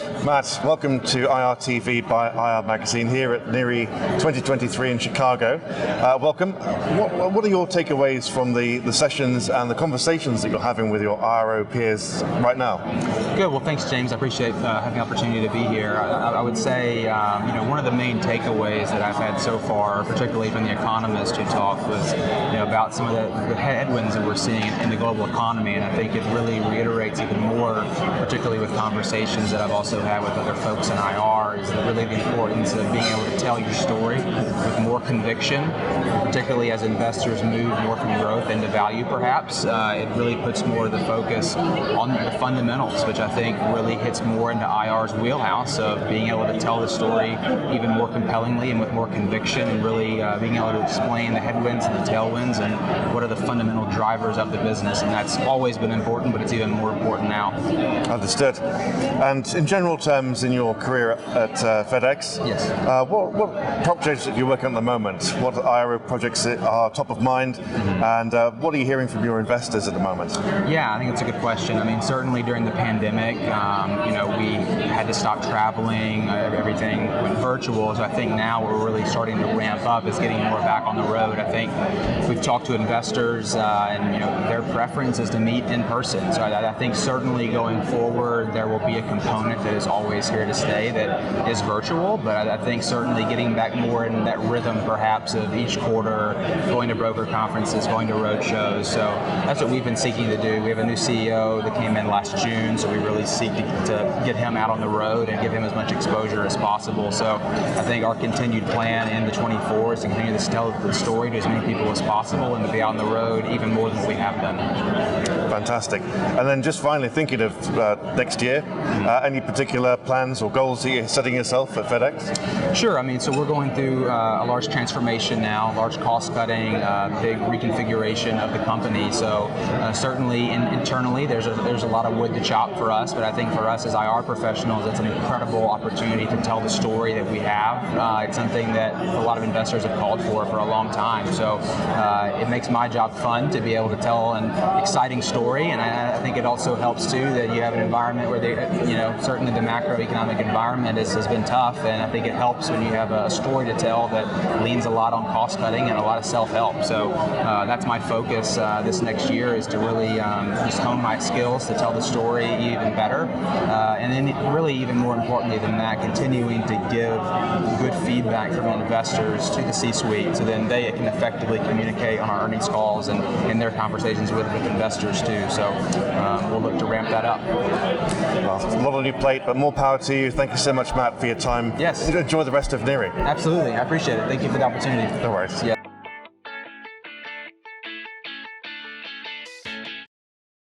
Matt, welcome to IR TV by IR Magazine here at NIRI 2023 in Chicago. Welcome. What are your takeaways from the sessions and the conversations that you're having with your IRO peers right now? Good. Well, thanks, James. I appreciate having the opportunity to be here. I would say, one of the main takeaways that I've had so far, particularly from the economists who talked, was about some of the headwinds that we're seeing in the global economy, and I think it really reiterates even more, particularly with conversations that I've also had with other folks in IR, is really the importance of being able to tell your story with more conviction, particularly as investors move more from growth into value, perhaps. It really puts more of the focus on the fundamentals, which I think really hits more into IR's wheelhouse of being able to tell the story even more compellingly and with more conviction, and really being able to explain the headwinds and the tailwinds and what are the fundamental drivers of the business. And that's always been important, but it's even more important now. Understood. And in general terms, in your career at FedEx, yes. What projects are you working on at the moment? What IRO projects are top of mind, and what are you hearing from your investors at the moment? Yeah, I think it's a good question. I mean, certainly during the pandemic, we had to stop traveling, everything went virtual, so I think now we're really starting to ramp up is getting more back on the road. I think we've talked to investors and their preference is to meet in person. So I think certainly going forward there will be a component that is always here to stay that is virtual, but I think certainly getting back more in that rhythm perhaps of each quarter, going to broker conferences, going to road shows. So that's what we've been seeking to do. We have a new CEO that came in last June, so we really seek to get him out on the road and give him as much exposure as possible. So I think our continued plan in the 24 is to continue to tell the story to as many people as possible and to be out on the road even more than we have done. Fantastic. And then just finally, thinking of next year, any particular plans or goals that you're setting yourself at FedEx? Sure. I mean, so we're going through a large transformation now, large cost cutting, big reconfiguration of the company. So certainly internally there's a lot of wood to chop for us, but I think for us as IR professionals, it's an incredible opportunity to tell the story that we have. It's something that a lot of investors have called for a long time. So it makes my job fun to be able to tell an exciting story, and I think it also helps too that you have an environment where certainly the macroeconomic environment has been tough, and I think it helps when you have a story to tell that leans a lot on cost cutting and a lot of self-help. So that's my focus this next year, is to really just hone my skills to tell the story even better, and then really even more importantly than that, continuing to give good feedback from investors to the C-suite, so then they can effectively communicate on our earnings calls and in their conversations with investors too. So we'll look to ramp that up. Well, a lot on your plate, but more power to you. Thank you so much, Matt, for your time. Yes. Enjoy the rest of NIRI. Absolutely. I appreciate it. Thank you for the opportunity. No worries. Yeah.